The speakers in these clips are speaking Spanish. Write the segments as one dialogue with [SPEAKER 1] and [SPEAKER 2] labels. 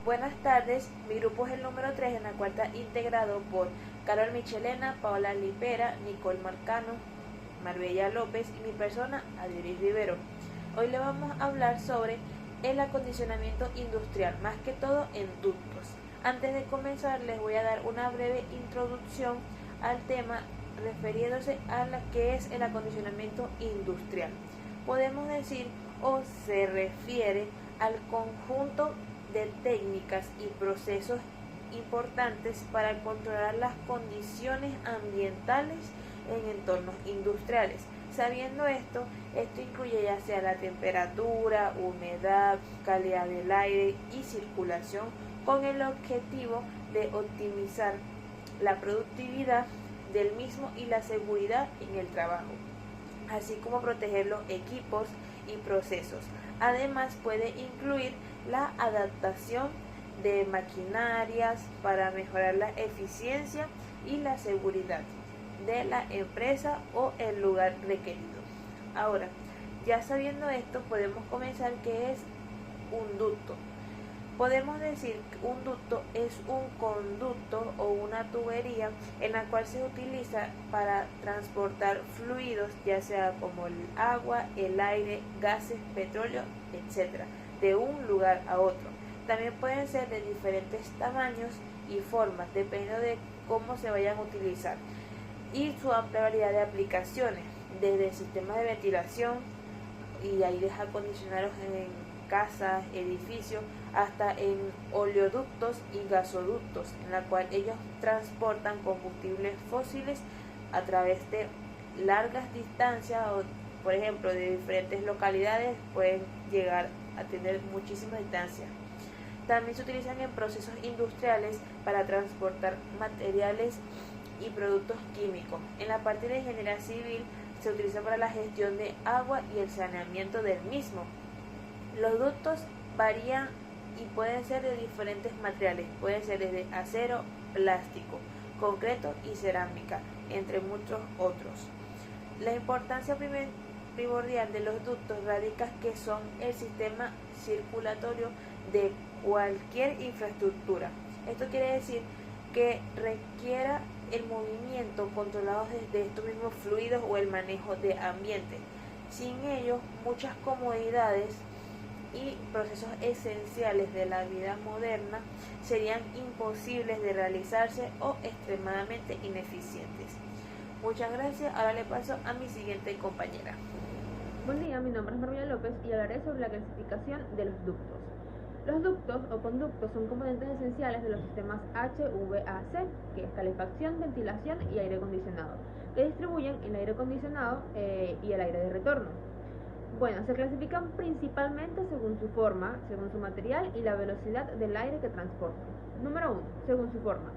[SPEAKER 1] Buenas tardes, mi grupo es el número 3 en la cual está integrado por Carol Michelena, Paola Lipera, Nicole Marcano, Marbella López y mi persona, Adriris Rivero. Hoy le vamos a hablar sobre el acondicionamiento industrial, más que todo en ductos. Antes de comenzar les voy a dar una breve introducción al tema refiriéndose a la que es el acondicionamiento industrial. Podemos decir o se refiere al conjunto de técnicas y procesos importantes para controlar las condiciones ambientales en entornos industriales. Sabiendo esto incluye ya sea la temperatura, humedad, calidad del aire y circulación con el objetivo de optimizar la productividad del mismo y la seguridad en el trabajo, así como proteger los equipos y procesos. Además puede incluir la adaptación de maquinarias para mejorar la eficiencia y la seguridad de la empresa o el lugar requerido. Ahora, ya sabiendo esto, podemos comenzar qué es un ducto. Podemos decir que un ducto es un conducto o una tubería en la cual se utiliza para transportar fluidos, ya sea como el agua, el aire, gases, petróleo, etc., de un lugar a otro. También pueden ser de diferentes tamaños y formas, dependiendo de cómo se vayan a utilizar, y su amplia variedad de aplicaciones, desde sistemas de ventilación y aires acondicionados en casas, edificios, hasta en oleoductos y gasoductos, en la cual ellos transportan combustibles fósiles a través de largas distancias o, por ejemplo, de diferentes localidades pueden llegar a tener muchísima distancia. También se utilizan en procesos industriales para transportar materiales y productos químicos. En la parte de ingeniería civil se utiliza para la gestión de agua y el saneamiento del mismo. Los ductos varían y pueden ser de diferentes materiales, pueden ser desde acero, plástico, concreto y cerámica, entre muchos otros. La importancia primordial de los ductos radica que son el sistema circulatorio de cualquier infraestructura. Esto quiere decir que requiera el movimiento controlado desde estos mismos fluidos o el manejo de ambiente. Sin ellos, muchas comodidades y procesos esenciales de la vida moderna serían imposibles de realizarse o extremadamente ineficientes. Muchas gracias. Ahora le paso a mi siguiente compañera.
[SPEAKER 2] Buen día, mi nombre es Marbella López y hablaré sobre la clasificación de los ductos. Los ductos o conductos son componentes esenciales de los sistemas HVAC, que es calefacción, ventilación y aire acondicionado, que distribuyen el aire acondicionado y el aire de retorno. Bueno, se clasifican principalmente según su forma, según su material y la velocidad del aire que transportan. Número 1. Según su forma.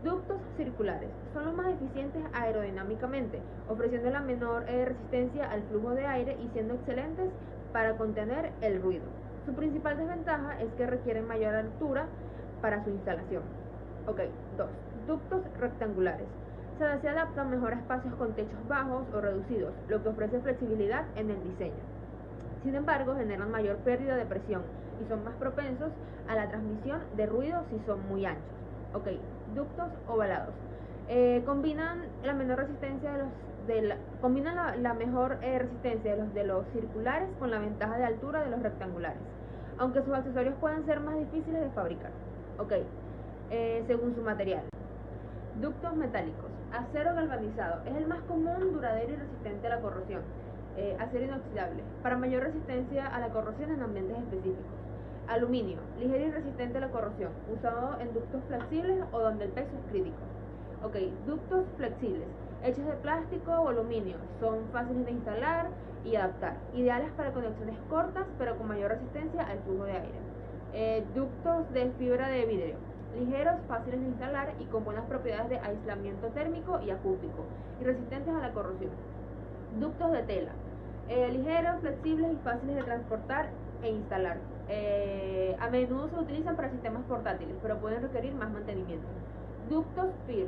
[SPEAKER 2] Ductos circulares son los más eficientes aerodinámicamente, ofreciendo la menor resistencia al flujo de aire y siendo excelentes para contener el ruido. Su principal desventaja es que requieren mayor altura para su instalación. 2. Ductos rectangulares. Se adaptan mejor a espacios con techos bajos o reducidos, lo que ofrece flexibilidad en el diseño. Sin embargo, generan mayor pérdida de presión y son más propensos a la transmisión de ruido si son muy anchos. Ductos ovalados. Combinan la menor resistencia la mejor resistencia de los circulares con la ventaja de altura de los rectangulares, aunque sus accesorios pueden ser más difíciles de fabricar. Según su material. Ductos metálicos. Acero galvanizado. Es el más común, duradero y resistente a la corrosión. Acero inoxidable. Para mayor resistencia a la corrosión en ambientes específicos. Aluminio. Ligero y resistente a la corrosión. Usado en ductos flexibles o donde el peso es crítico. Ductos flexibles. Hechos de plástico o aluminio. Son fáciles de instalar y adaptar. Ideales para conexiones cortas pero con mayor resistencia al flujo de aire. Ductos de fibra de vidrio. Ligeros, fáciles de instalar y con buenas propiedades de aislamiento térmico y acústico y resistentes a la corrosión. Ductos de tela. Ligeros, flexibles y fáciles de transportar e instalar. A menudo se utilizan para sistemas portátiles, pero pueden requerir más mantenimiento. Ductos PIR.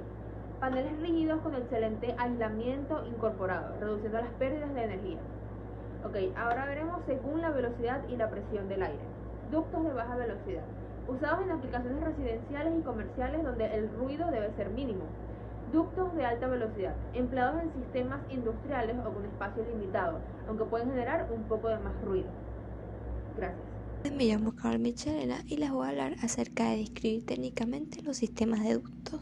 [SPEAKER 2] Paneles rígidos con excelente aislamiento incorporado, reduciendo las pérdidas de energía. Ahora veremos según la velocidad y la presión del aire. Ductos de baja velocidad. Usados en aplicaciones residenciales y comerciales donde el ruido debe ser mínimo. Ductos de alta velocidad, empleados en sistemas industriales o con espacio limitado, aunque pueden generar un poco de más ruido. Gracias.
[SPEAKER 3] Me llamo Carol Michelena y les voy a hablar acerca de describir técnicamente los sistemas de ductos.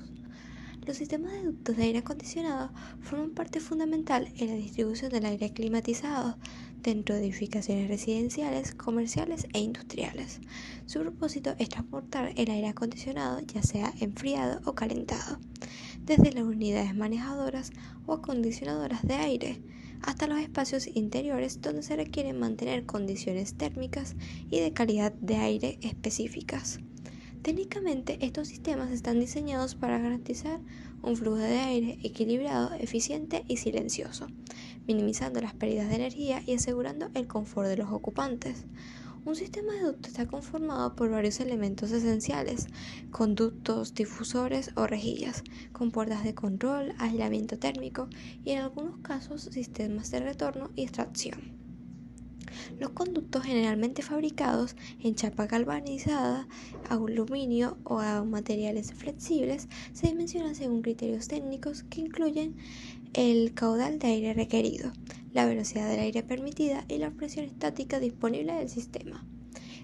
[SPEAKER 3] Los sistemas de ductos de aire acondicionado forman parte fundamental en la distribución del aire climatizado dentro de edificaciones residenciales, comerciales e industriales. Su propósito es transportar el aire acondicionado, ya sea enfriado o calentado, desde las unidades manejadoras o acondicionadoras de aire hasta los espacios interiores donde se requieren mantener condiciones térmicas y de calidad de aire específicas. Técnicamente, estos sistemas están diseñados para garantizar un flujo de aire equilibrado, eficiente y silencioso, minimizando las pérdidas de energía y asegurando el confort de los ocupantes. Un sistema de ducto está conformado por varios elementos esenciales: conductos, difusores o rejillas, con puertas de control, aislamiento térmico y en algunos casos sistemas de retorno y extracción. Los conductos, generalmente fabricados en chapa galvanizada, aluminio o a materiales flexibles, se dimensionan según criterios técnicos que incluyen el caudal de aire requerido, la velocidad del aire permitida y la presión estática disponible del sistema.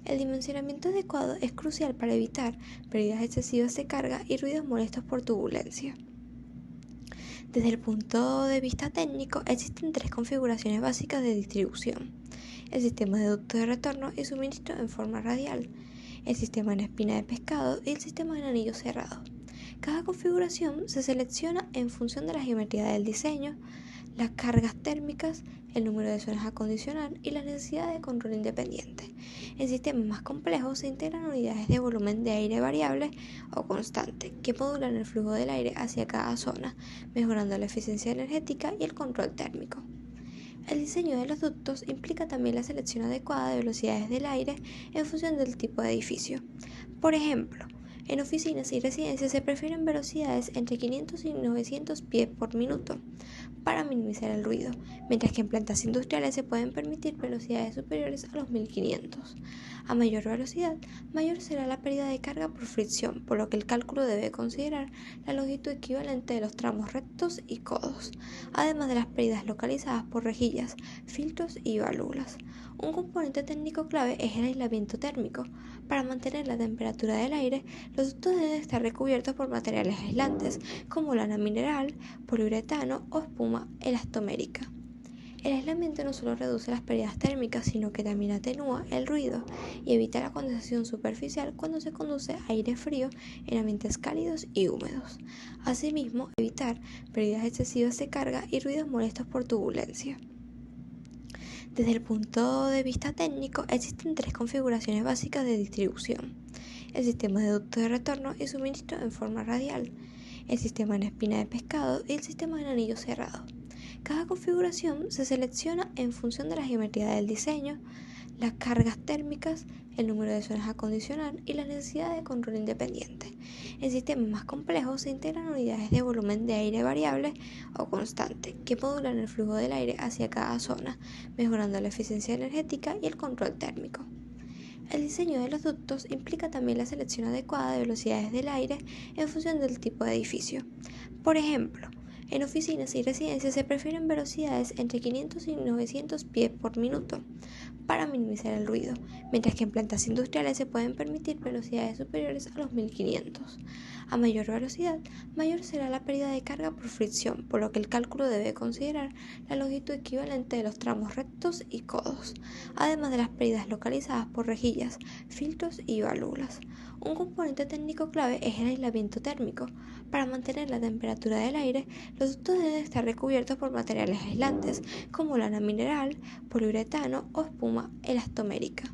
[SPEAKER 3] El dimensionamiento adecuado es crucial para evitar pérdidas excesivas de carga y ruidos molestos por turbulencia. Desde el punto de vista técnico, existen tres configuraciones básicas de distribución: el sistema de ducto de retorno y suministro en forma radial, el sistema en espina de pescado y el sistema en anillo cerrado. Cada configuración se selecciona en función de la geometría del diseño, las cargas térmicas, el número de zonas a acondicionar y la necesidad de control independiente. En sistemas más complejos se integran unidades de volumen de aire variable o constante que modulan el flujo del aire hacia cada zona, mejorando la eficiencia energética y el control térmico. El diseño de los ductos implica también la selección adecuada de velocidades del aire en función del tipo de edificio. Por ejemplo, en oficinas y residencias se prefieren velocidades entre 500 y 900 pies por minuto para minimizar el ruido, mientras que en plantas industriales se pueden permitir velocidades superiores a los 1500. A mayor velocidad, mayor será la pérdida de carga por fricción, por lo que el cálculo debe considerar la longitud equivalente de los tramos rectos y codos, además de las pérdidas localizadas por rejillas, filtros y válvulas. Un componente técnico clave es el aislamiento térmico. Para mantener la temperatura del aire, los ductos deben estar recubiertos por materiales aislantes como lana mineral, poliuretano o espuma elastomérica. El aislamiento no solo reduce las pérdidas térmicas, sino que también atenúa el ruido y evita la condensación superficial cuando se conduce aire frío en ambientes cálidos y húmedos. Asimismo, evitar pérdidas excesivas de carga y ruidos molestos por turbulencia. Desde el punto de vista técnico, existen tres configuraciones básicas de distribución: el sistema de ducto de retorno y suministro en forma radial, el sistema en espina de pescado y el sistema en anillo cerrado. Cada configuración se selecciona en función de la geometría del diseño, las cargas térmicas, el número de zonas a acondicionar y la necesidad de control independiente. En sistemas más complejos se integran unidades de volumen de aire variable o constante que modulan el flujo del aire hacia cada zona, mejorando la eficiencia energética y el control térmico. El diseño de los ductos implica también la selección adecuada de velocidades del aire en función del tipo de edificio. Por ejemplo, en oficinas y residencias se prefieren velocidades entre 500 y 900 pies por minuto para minimizar el ruido, mientras que en plantas industriales se pueden permitir velocidades superiores a los 1500. A mayor velocidad, mayor será la pérdida de carga por fricción, por lo que el cálculo debe considerar la longitud equivalente de los tramos rectos y codos, además de las pérdidas localizadas por rejillas, filtros y válvulas. Un componente técnico clave es el aislamiento térmico. Para mantener la temperatura del aire, los ductos deben estar recubiertos por materiales aislantes como lana mineral, poliuretano o espuma elastomérica.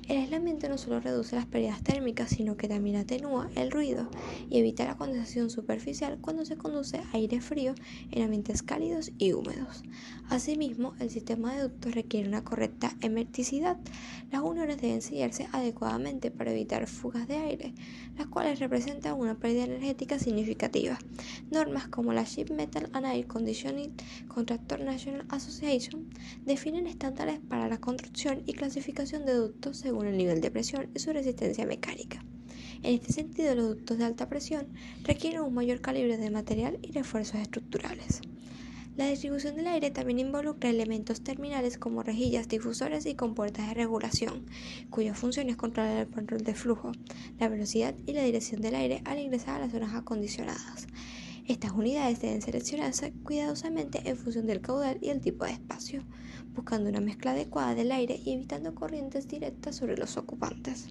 [SPEAKER 3] El aislamiento no solo reduce las pérdidas térmicas, sino que también atenúa el ruido y evita la condensación superficial cuando se conduce aire frío en ambientes cálidos y húmedos. Asimismo, el sistema de ductos requiere una correcta hermeticidad. Las uniones deben sellarse adecuadamente para evitar fugas de aire, las cuales representan una pérdida energética significativa. Normas como la Sheet Metal and Air Conditioning Contractor National Association definen estándares para la construcción y clasificación de ductos según el nivel de presión y su resistencia mecánica. En este sentido, los ductos de alta presión requieren un mayor calibre de material y refuerzos estructurales. La distribución del aire también involucra elementos terminales como rejillas, difusores y compuertas de regulación, cuya función es controlar el control de flujo, la velocidad y la dirección del aire al ingresar a las zonas acondicionadas. Estas unidades deben seleccionarse cuidadosamente en función del caudal y el tipo de espacio, buscando una mezcla adecuada del aire y evitando corrientes directas sobre los ocupantes.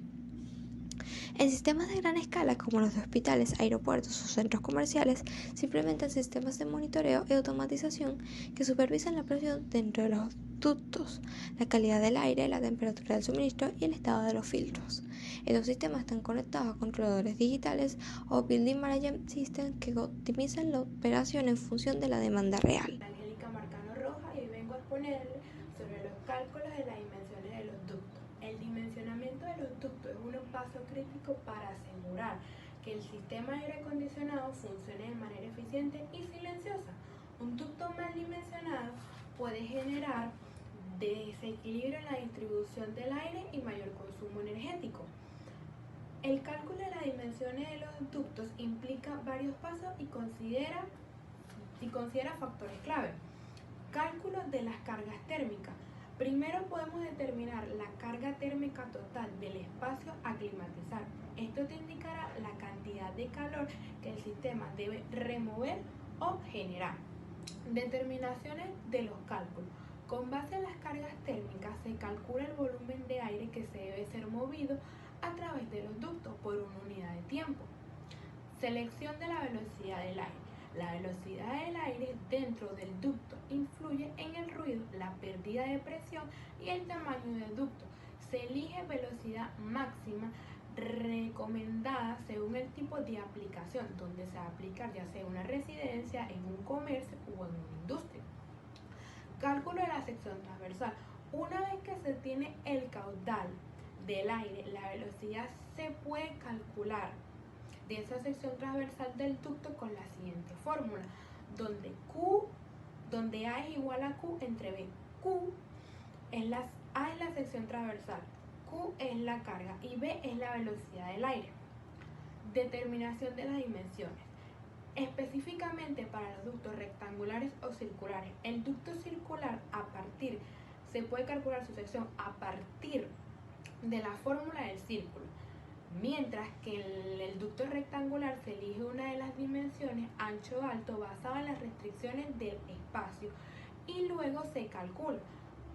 [SPEAKER 3] En sistemas de gran escala, como los de hospitales, aeropuertos o centros comerciales, se implementan sistemas de monitoreo y automatización que supervisan la presión dentro de los ductos, la calidad del aire, la temperatura del suministro y el estado de los filtros. Estos sistemas están conectados a controladores digitales o Building Management Systems que optimizan la operación en función de la demanda real.
[SPEAKER 4] Angélica Marcano Roja, y hoy vengo a exponerles sobre los cálculos de las dimensiones de los ductos. El dimensionamiento de los ductos es un paso crítico para asegurar que el sistema de aire acondicionado funcione de manera eficiente y silenciosa. Un ducto mal dimensionado puede generar desequilibrio en la distribución del aire y mayor consumo energético. El cálculo de las dimensiones de los ductos implica varios pasos y considera factores clave. Cálculo de las cargas térmicas. Primero podemos determinar la carga térmica total del espacio a climatizar. Esto te indicará la cantidad de calor que el sistema debe remover o generar. Determinaciones de los cálculos. Con base en las cargas térmicas se calcula el volumen de aire que se debe ser movido a través de los ductos por una unidad de tiempo. Selección de la velocidad del aire. La velocidad del aire dentro del ducto influye en el ruido, la pérdida de presión y el tamaño del ducto. Se elige velocidad máxima recomendada según el tipo de aplicación donde se va a aplicar, ya sea en una residencia, en un comercio o en una industria. Cálculo de la sección transversal. Una vez que se tiene el caudal del aire, la velocidad se puede calcular de esa sección transversal del ducto con la siguiente fórmula, donde A es igual a Q entre B. A es la sección transversal, Q es la carga y B es la velocidad del aire. Determinación de las dimensiones. Específicamente para los ductos rectangulares o circulares, el ducto circular se puede calcular su sección a partir de la fórmula del círculo, mientras que en el ducto rectangular se elige una de las dimensiones ancho-alto basada en las restricciones del espacio y luego se calcula.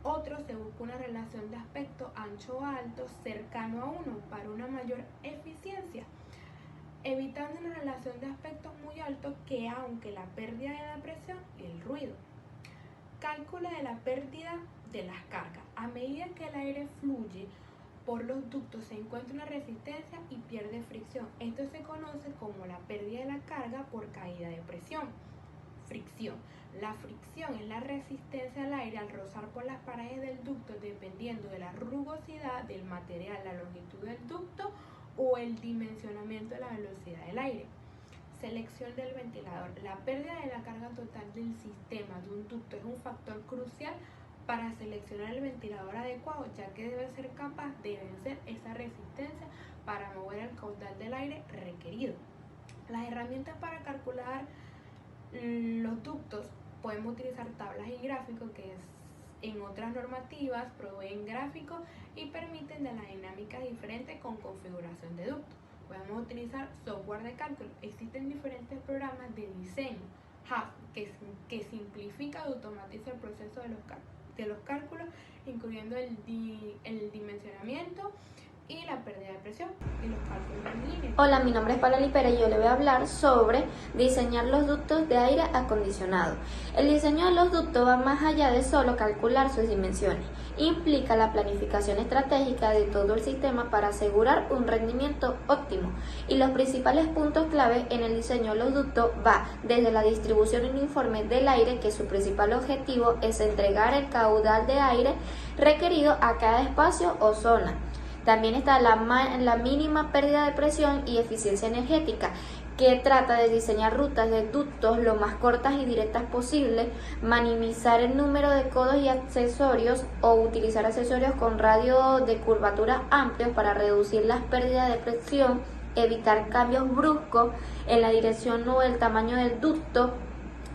[SPEAKER 4] Otro se busca una relación de aspecto ancho-alto cercano a 1 para una mayor eficiencia, evitando una relación de aspectos muy alto que aunque la pérdida de la presión y el ruido. Cálculo de la pérdida de las cargas. A medida que el aire fluye por los ductos se encuentra una resistencia y pierde fricción. Esto se conoce como la pérdida de la carga por caída de presión. Fricción. La fricción es la resistencia al aire al rozar por las paredes del ducto dependiendo de la rugosidad del material, la longitud del ducto o el dimensionamiento de la velocidad del aire. Selección del ventilador. La pérdida de la carga total del sistema de un ducto es un factor crucial para seleccionar el ventilador adecuado, ya que debe ser capaz de vencer esa resistencia para mover el caudal del aire requerido. Las herramientas para calcular los ductos podemos utilizar tablas y gráficos que en otras normativas proveen gráficos y permiten de la dinámica diferente con configuración de ductos. Podemos utilizar software de cálculo. Existen diferentes programas de diseño que simplifica y automatiza el proceso de los cálculos, incluyendo el dimensionamiento y la pérdida de presión y los cálculos en línea.
[SPEAKER 5] Hola, mi nombre es Paola Lipera y yo le voy a hablar sobre diseñar los ductos de aire acondicionado. El diseño de los ductos va más allá de solo calcular sus dimensiones. Implica la planificación estratégica de todo el sistema para asegurar un rendimiento óptimo. Y los principales puntos clave en el diseño de los ductos va desde la distribución uniforme del aire, que su principal objetivo es entregar el caudal de aire requerido a cada espacio o zona. También está la mínima pérdida de presión y eficiencia energética, que trata de diseñar rutas de ductos lo más cortas y directas posible, minimizar el número de codos y accesorios o utilizar accesorios con radio de curvatura amplios para reducir las pérdidas de presión evitar cambios bruscos en la dirección o el tamaño del ducto,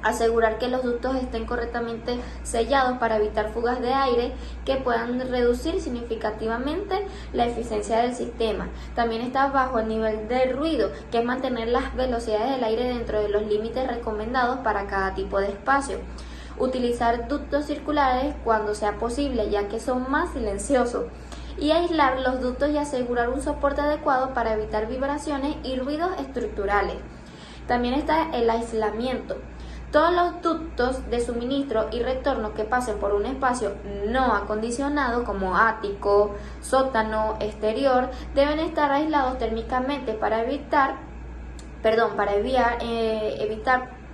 [SPEAKER 5] asegurar que los ductos estén correctamente sellados para evitar fugas de aire que puedan reducir significativamente la eficiencia del sistema. También está bajo el nivel de ruido, que es mantener las velocidades del aire dentro de los límites recomendados para cada tipo de espacio. Utilizar ductos circulares cuando sea posible, ya que son más silenciosos. Y aislar los ductos y asegurar un soporte adecuado para evitar vibraciones y ruidos estructurales. También está el aislamiento. Todos los ductos de suministro y retorno que pasen por un espacio no acondicionado como ático, sótano, exterior, deben estar aislados térmicamente para evitar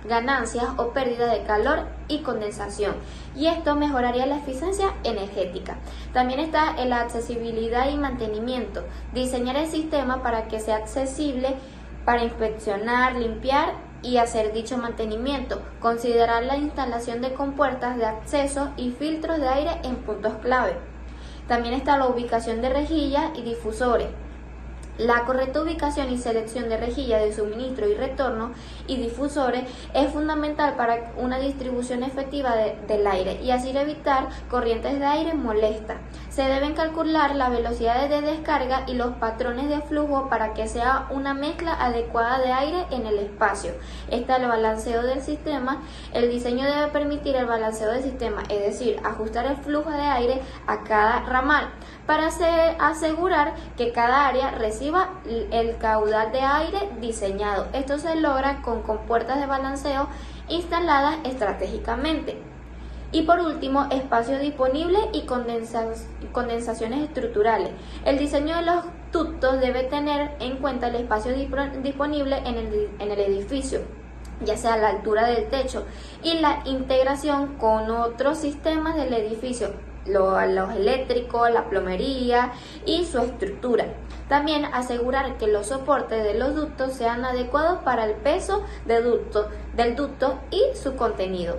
[SPEAKER 5] ganancias o pérdida de calor y condensación, y esto mejoraría la eficiencia energética. También está la accesibilidad y mantenimiento. Diseñar el sistema para que sea accesible para inspeccionar, limpiar y hacer dicho mantenimiento. Considerar la instalación de compuertas de acceso y filtros de aire en puntos clave. También está la ubicación de rejillas y difusores. La correcta ubicación y selección de rejillas de suministro y retorno y difusores es fundamental para una distribución efectiva del aire y así evitar corrientes de aire molestas. Se deben calcular las velocidades de descarga y los patrones de flujo para que sea una mezcla adecuada de aire en el espacio. Está el balanceo del sistema. El diseño debe permitir el balanceo del sistema, es decir, ajustar el flujo de aire a cada ramal para asegurar que cada área reciba el caudal de aire diseñado. Esto se logra con compuertas de balanceo instaladas estratégicamente. Y por último, espacio disponible y condensaciones estructurales. El diseño de los ductos debe tener en cuenta el espacio disponible en el edificio, ya sea a la altura del techo, y la integración con otros sistemas del edificio, los eléctricos, la plomería y su estructura. También asegurar que los soportes de los ductos sean adecuados para el peso del ducto y su contenido.